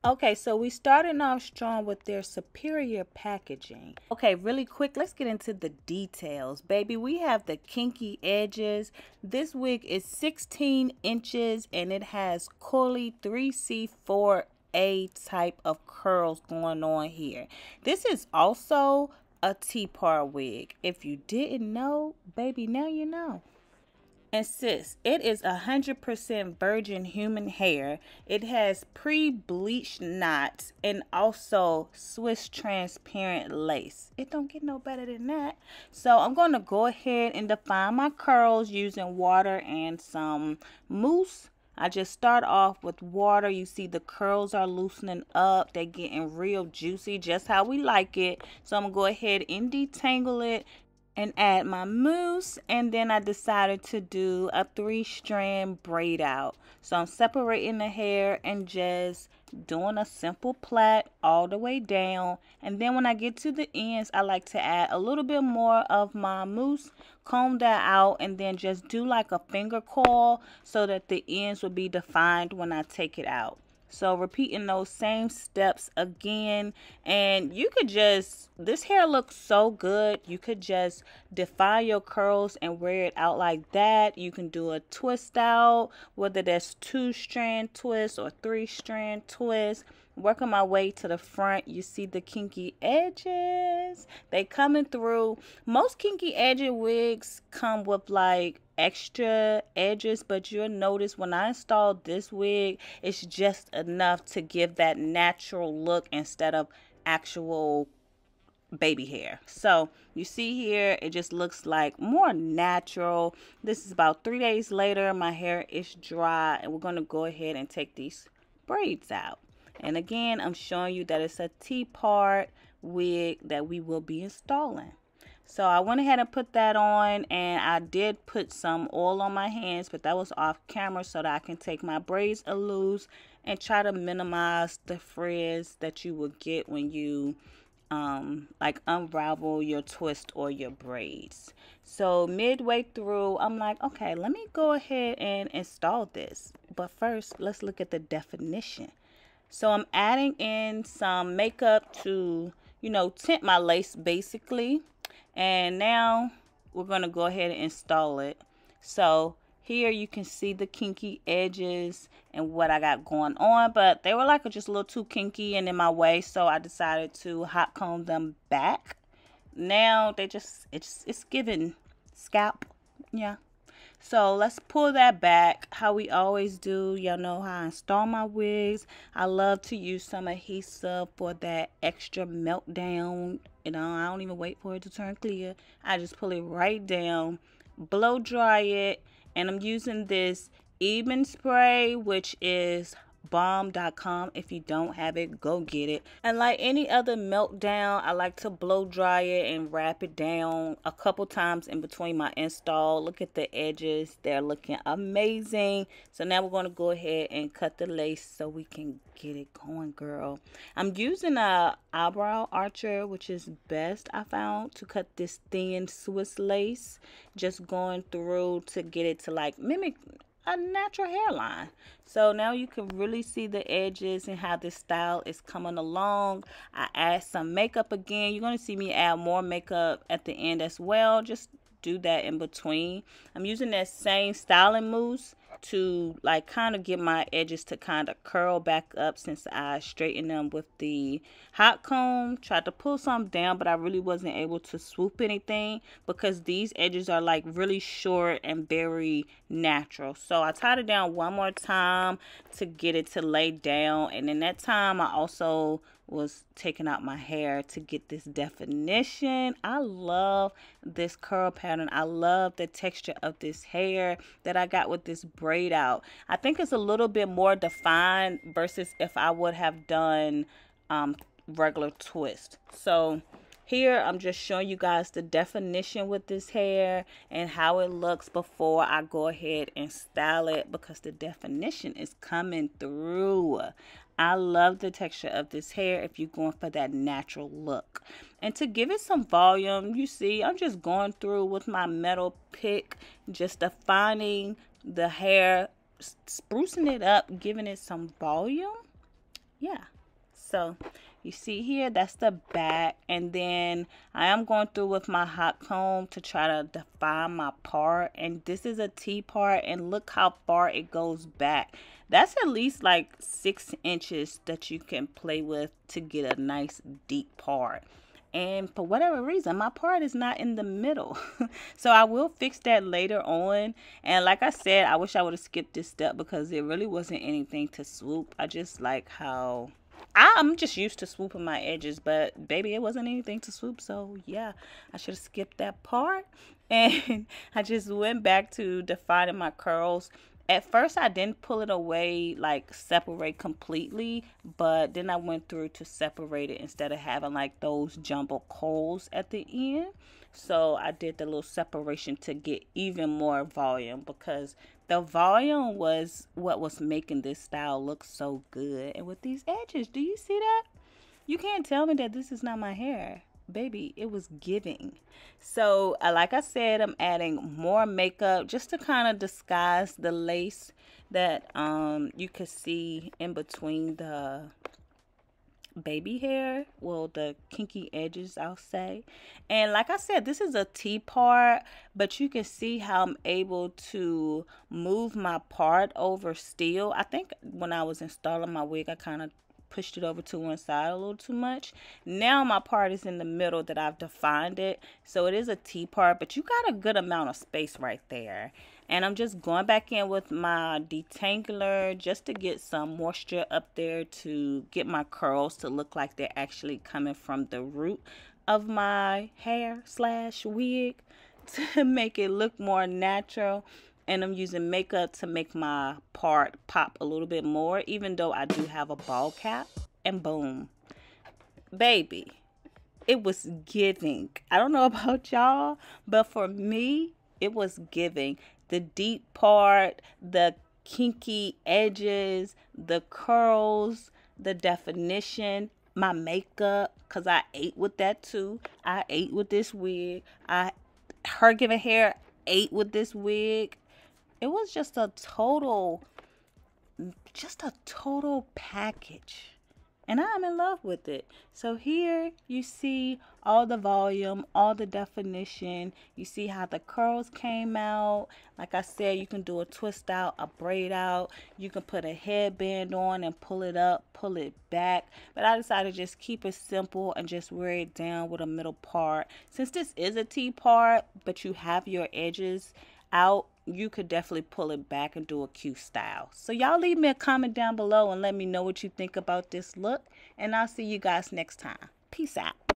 Okay, so we started off strong with their superior packaging. Okay, really quick, let's get into the details. Baby, we have the kinky edges. This wig is 16 inches and it has Coily 3C4A type of curls going on here. This is also a T-part wig. If you didn't know, baby, now you know. And sis, it is 100% virgin human hair. It has pre-bleached knots and also Swiss transparent lace. It don't get no better than that. So I'm going to go ahead and define my curls using water and some mousse. I just start off with water. You see the curls are loosening up. They're getting real juicy, just how we like it. So I'm going to go ahead and detangle it and add my mousse, and then I decided to do a 3-strand braid out. So I'm separating the hair and just doing a simple plait all the way down, and then when I get to the ends I like to add a little bit more of my mousse, comb that out, and then just do like a finger coil so that the ends will be defined when I take it out. So repeating those same steps again, and you could just, this hair looks so good, you could just define your curls and wear it out like that. You can do a twist out, whether that's 2-strand twist or 3-strand twist. Working my way to the front, you see the kinky edges, they coming through. Most kinky edge wigs come with like extra edges, but you'll notice when I installed this wig, it's just enough to give that natural look instead of actual baby hair. So you see here, it just looks like more natural. This is about 3 days later. My hair is dry, and we're going to go ahead and take these braids out. And again, I'm showing you that it's a T-part wig that we will be installing. So I went ahead and put that on, and I did put some oil on my hands, but that was off camera so that I can take my braids loose and try to minimize the frizz that you will get when you like unravel your twist or your braids. So midway through, I'm like, okay, let me go ahead and install this. But first, let's look at the definition. So I'm adding in some makeup to, you know, tint my lace basically. And now we're going to go ahead and install it. So here you can see the kinky edges and what I got going on, but they were like just a little too kinky and in my way, so I decided to hot comb them back. Now they just, it's giving scalp, yeah. So let's pull that back how we always do. Y'all know how I install my wigs. I love to use some adhesive for that extra meltdown. You know, I don't even wait for it to turn clear. I just pull it right down, blow dry it, and I'm using this Even spray, which is bomb.com. If you don't have it, go get it. And like any other meltdown, I like to blow dry it and wrap it down a couple times in between my install. Look at the edges, they're looking amazing. So now we're going to go ahead and cut the lace so we can get it going, girl. I'm using a eyebrow archer, which is best I found to cut this thin Swiss lace, just going through to get it to like mimic a natural hairline. So now you can really see the edges and how this style is coming along. I add some makeup again. You're going to see me add more makeup at the end as well. Just do that in between. I'm using that same styling mousse to like kind of get my edges to kind of curl back up since I straightened them with the hot comb. Tried to pull some down, but I really wasn't able to swoop anything because these edges are like really short and very natural. So I tied it down one more time to get it to lay down, and in that time I also was taking out my hair to get this definition. I love this curl pattern. I love the texture of this hair that I got with this braid out. I think it's a little bit more defined versus if I would have done regular twist. So here I'm just showing you guys the definition with this hair and how it looks before I go ahead and style it, because the definition is coming through. I love the texture of this hair if you're going for that natural look. And to give it some volume, you see I'm just going through with my metal pick, just defining the hair, sprucing it up, giving it some volume. Yeah, So you see here, that's the back, and then I am going through with my hot comb to try to define my part. And this is a T part, and look how far it goes back. That's at least like 6 inches that you can play with to get a nice deep part. And for whatever reason, my part is not in the middle. So I will fix that later on. And like I said, I wish I would have skipped this step because it really wasn't anything to swoop. I just like how I'm just used to swooping my edges, but baby, it wasn't anything to swoop. So yeah, I should have skipped that part. And I just went back to defining my curls. At first, I didn't pull it away, like separate completely, but then I went through to separate it instead of having like those jumbo coils at the end. So I did the little separation to get even more volume, because the volume was what was making this style look so good. And with these edges, do you see that? You can't tell me that this is not my hair. Baby, it was giving. So like I said, I'm adding more makeup just to kind of disguise the lace that you could see in between the baby hair, well, the kinky edges, I'll say. And like I said, this is a T part, but you can see how I'm able to move my part over still. I think when I was installing my wig, I kind of pushed it over to one side a little too much. Now my part is in the middle that I've defined it. So it is a T part, but you got a good amount of space right there. And I'm just going back in with my detangler just to get some moisture up there to get my curls to look like they're actually coming from the root of my hair slash wig to make it look more natural. And I'm using makeup to make my part pop a little bit more, even though I do have a ball cap. And boom. Baby, it was giving. I don't know about y'all, but for me, it was giving. The deep part, the kinky edges, the curls, the definition, my makeup, because I ate with that too. I ate with this wig. HerGivenHair ate with this wig. It was just a total package. And I'm in love with it. So here you see all the volume, all the definition. You see how the curls came out. Like I said, you can do a twist out, a braid out. You can put a headband on and pull it up, pull it back. But I decided to just keep it simple and just wear it down with a middle part. Since this is a T part, but you have your edges out, you could definitely pull it back and do a cute style. So y'all leave me a comment down below and let me know what you think about this look, and I'll see you guys next time. Peace out.